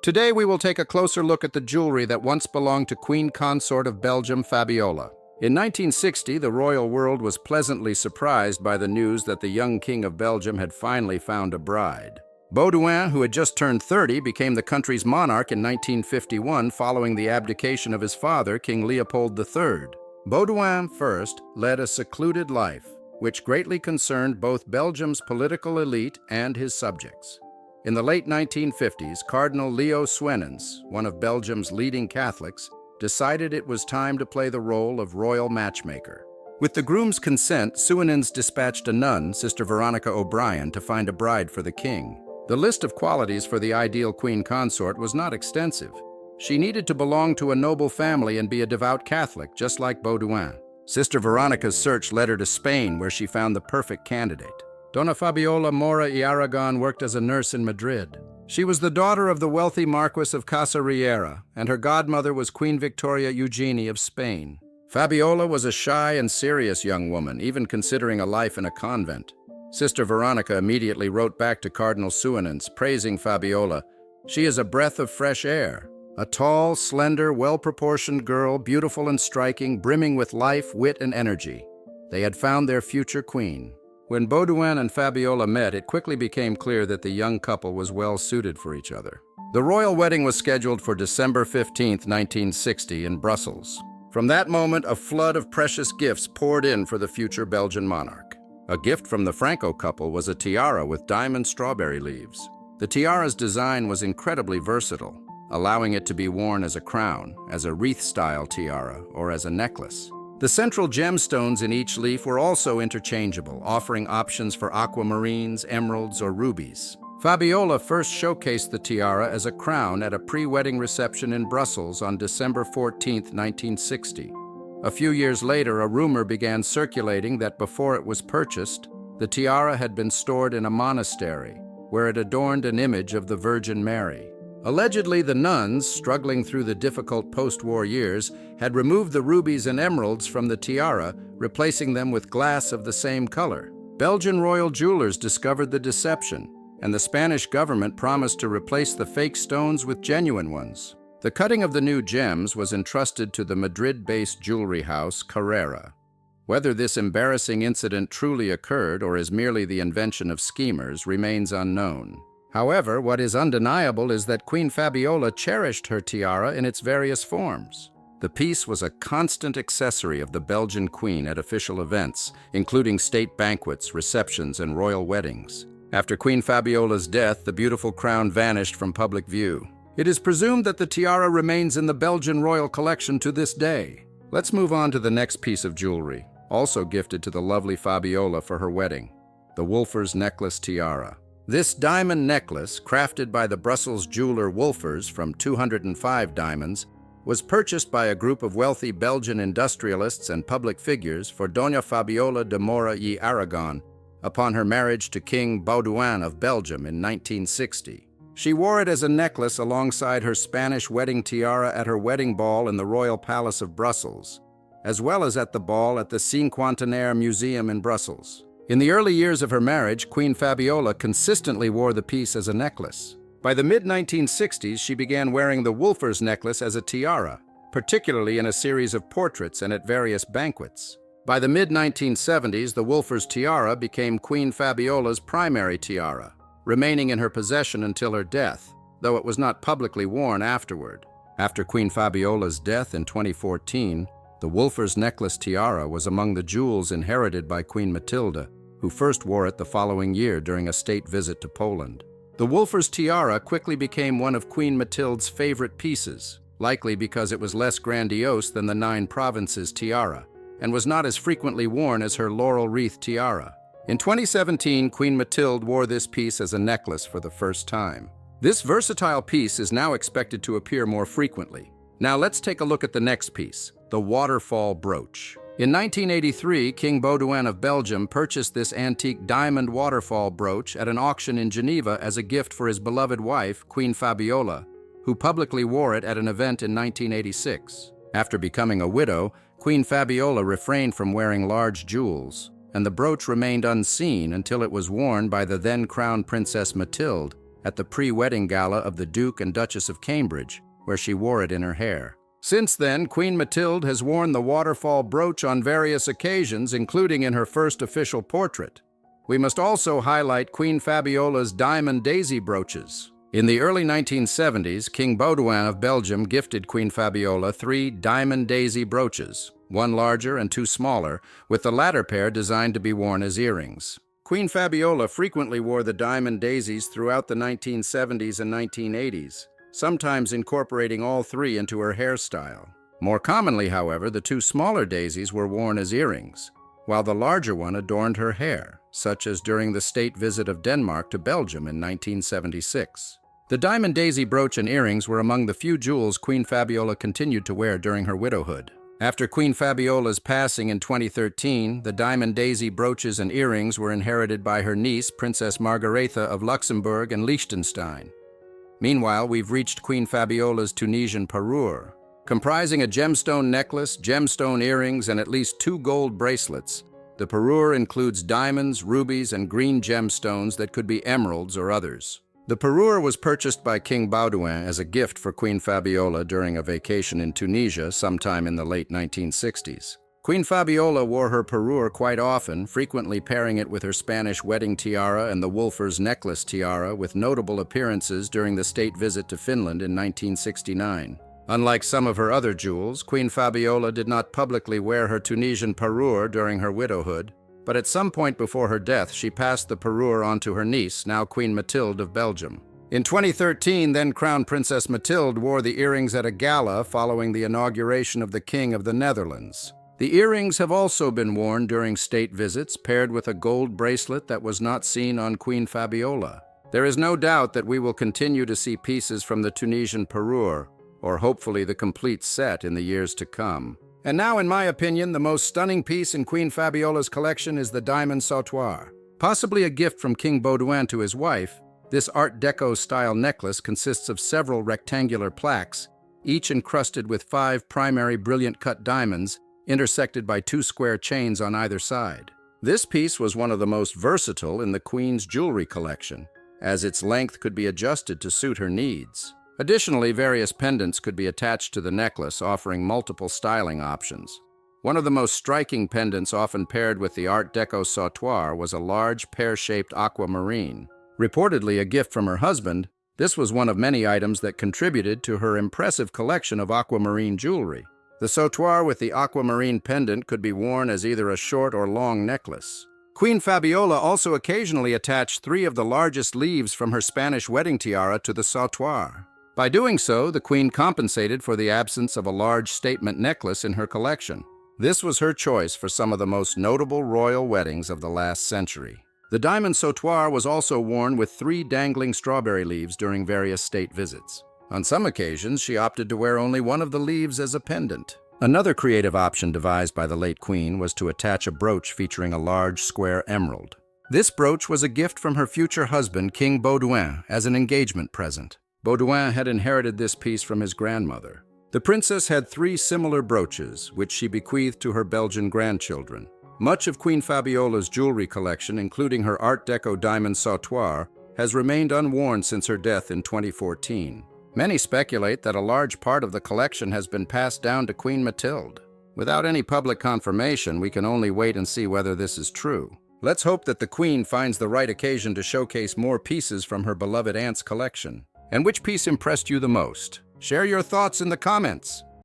Today we will take a closer look at the jewelry that once belonged to Queen Consort of Belgium, Fabiola. In 1960, the royal world was pleasantly surprised by the news that the young King of Belgium had finally found a bride. Baudouin, who had just turned 30, became the country's monarch in 1951 following the abdication of his father, King Leopold III. Baudouin first led a secluded life, which greatly concerned both Belgium's political elite and his subjects. In the late 1950s, Cardinal Leo Suenens, one of Belgium's leading Catholics, decided it was time to play the role of royal matchmaker. With the groom's consent, Suenens dispatched a nun, Sister Veronica O'Brien, to find a bride for the king. The list of qualities for the ideal queen consort was not extensive. She needed to belong to a noble family and be a devout Catholic, just like Baudouin. Sister Veronica's search led her to Spain, where she found the perfect candidate. Donna Fabiola Mora y Aragon worked as a nurse in Madrid. She was the daughter of the wealthy Marquis of Casa Riera, and her godmother was Queen Victoria Eugenie of Spain. Fabiola was a shy and serious young woman, even considering a life in a convent. Sister Veronica immediately wrote back to Cardinal Suenens, praising Fabiola. She is a breath of fresh air. A tall, slender, well-proportioned girl, beautiful and striking, brimming with life, wit, and energy. They had found their future queen. When Baudouin and Fabiola met, it quickly became clear that the young couple was well suited for each other. The royal wedding was scheduled for December 15, 1960, in Brussels. From that moment, a flood of precious gifts poured in for the future Belgian monarch. A gift from the Franco couple was a tiara with diamond strawberry leaves. The tiara's design was incredibly versatile, allowing it to be worn as a crown, as a wreath-style tiara, or as a necklace. The central gemstones in each leaf were also interchangeable, offering options for aquamarines, emeralds, or rubies. Fabiola first showcased the tiara as a crown at a pre-wedding reception in Brussels on December 14, 1960. A few years later, a rumor began circulating that before it was purchased, the tiara had been stored in a monastery, where it adorned an image of the Virgin Mary. Allegedly, the nuns, struggling through the difficult post-war years, had removed the rubies and emeralds from the tiara, replacing them with glass of the same color. Belgian royal jewelers discovered the deception, and the Spanish government promised to replace the fake stones with genuine ones. The cutting of the new gems was entrusted to the Madrid-based jewelry house Carrera. Whether this embarrassing incident truly occurred or is merely the invention of schemers remains unknown. However, what is undeniable is that Queen Fabiola cherished her tiara in its various forms. The piece was a constant accessory of the Belgian queen at official events, including state banquets, receptions, and royal weddings. After Queen Fabiola's death, the beautiful crown vanished from public view. It is presumed that the tiara remains in the Belgian royal collection to this day. Let's move on to the next piece of jewelry, also gifted to the lovely Fabiola for her wedding, the Wolfers necklace tiara. This diamond necklace, crafted by the Brussels jeweler Wolfers from 205 diamonds, was purchased by a group of wealthy Belgian industrialists and public figures for Dona Fabiola de Mora y Aragon upon her marriage to King Baudouin of Belgium in 1960. She wore it as a necklace alongside her Spanish wedding tiara at her wedding ball in the Royal Palace of Brussels, as well as at the ball at the Cinquantenaire Museum in Brussels. In the early years of her marriage, Queen Fabiola consistently wore the piece as a necklace. By the mid-1960s, she began wearing the Wolfers necklace as a tiara, particularly in a series of portraits and at various banquets. By the mid-1970s, the Wolfers tiara became Queen Fabiola's primary tiara, remaining in her possession until her death, though it was not publicly worn afterward. After Queen Fabiola's death in 2014, the Wolfers necklace tiara was among the jewels inherited by Queen Matilda, who first wore it the following year during a state visit to Poland. The Wolfers tiara quickly became one of Queen Matilda's favorite pieces, likely because it was less grandiose than the Nine Provinces tiara, and was not as frequently worn as her laurel wreath tiara. In 2017, Queen Matilda wore this piece as a necklace for the first time. This versatile piece is now expected to appear more frequently. Now let's take a look at the next piece, the Waterfall Brooch. In 1983, King Baudouin of Belgium purchased this antique diamond waterfall brooch at an auction in Geneva as a gift for his beloved wife, Queen Fabiola, who publicly wore it at an event in 1986. After becoming a widow, Queen Fabiola refrained from wearing large jewels, and the brooch remained unseen until it was worn by the then Crown Princess Mathilde at the pre-wedding gala of the Duke and Duchess of Cambridge, where she wore it in her hair. Since then, Queen Mathilde has worn the Waterfall Brooch on various occasions, including in her first official portrait. We must also highlight Queen Fabiola's diamond daisy brooches. In the early 1970s, King Baudouin of Belgium gifted Queen Fabiola 3 diamond daisy brooches, one larger and 2 smaller, with the latter pair designed to be worn as earrings. Queen Fabiola frequently wore the diamond daisies throughout the 1970s and 1980s, sometimes incorporating all 3 into her hairstyle. More commonly, however, the 2 smaller daisies were worn as earrings, while the larger one adorned her hair, such as during the state visit of Denmark to Belgium in 1976. The diamond daisy brooch and earrings were among the few jewels Queen Fabiola continued to wear during her widowhood. After Queen Fabiola's passing in 2013, the diamond daisy brooches and earrings were inherited by her niece, Princess Margaretha of Luxembourg and Liechtenstein. Meanwhile, we've reached Queen Fabiola's Tunisian Perur. Comprising a gemstone necklace, gemstone earrings, and at least 2 gold bracelets, the Perur includes diamonds, rubies, and green gemstones that could be emeralds or others. The Perur was purchased by King Baudouin as a gift for Queen Fabiola during a vacation in Tunisia sometime in the late 1960s. Queen Fabiola wore her Perur quite often, frequently pairing it with her Spanish wedding tiara and the Wolfer's necklace tiara, with notable appearances during the state visit to Finland in 1969. Unlike some of her other jewels, Queen Fabiola did not publicly wear her Tunisian Perur during her widowhood, but at some point before her death, she passed the Perur on to her niece, now Queen Mathilde of Belgium. In 2013, then Crown Princess Mathilde wore the earrings at a gala following the inauguration of the King of the Netherlands. The earrings have also been worn during state visits, paired with a gold bracelet that was not seen on Queen Fabiola. There is no doubt that we will continue to see pieces from the Tunisian Perur, or hopefully the complete set, in the years to come. And now, in my opinion, the most stunning piece in Queen Fabiola's collection is the diamond sautoir. Possibly a gift from King Baudouin to his wife, this Art Deco-style necklace consists of several rectangular plaques, each encrusted with 5 primary brilliant-cut diamonds, intersected by 2 square chains on either side. This piece was one of the most versatile in the Queen's jewelry collection, as its length could be adjusted to suit her needs. Additionally, various pendants could be attached to the necklace, offering multiple styling options. One of the most striking pendants often paired with the Art Deco sautoir was a large pear-shaped aquamarine. Reportedly a gift from her husband, this was one of many items that contributed to her impressive collection of aquamarine jewelry. The sautoir with the aquamarine pendant could be worn as either a short or long necklace. Queen Fabiola also occasionally attached 3 of the largest leaves from her Spanish wedding tiara to the sautoir. By doing so, the Queen compensated for the absence of a large statement necklace in her collection. This was her choice for some of the most notable royal weddings of the last century. The diamond sautoir was also worn with 3 dangling strawberry leaves during various state visits. On some occasions, she opted to wear only one of the leaves as a pendant. Another creative option devised by the late Queen was to attach a brooch featuring a large square emerald. This brooch was a gift from her future husband, King Baudouin, as an engagement present. Baudouin had inherited this piece from his grandmother. The princess had 3 similar brooches, which she bequeathed to her Belgian grandchildren. Much of Queen Fabiola's jewelry collection, including her Art Deco diamond sautoir, has remained unworn since her death in 2014. Many speculate that a large part of the collection has been passed down to Queen Mathilde. Without any public confirmation, we can only wait and see whether this is true. Let's hope that the Queen finds the right occasion to showcase more pieces from her beloved aunt's collection. And which piece impressed you the most? Share your thoughts in the comments.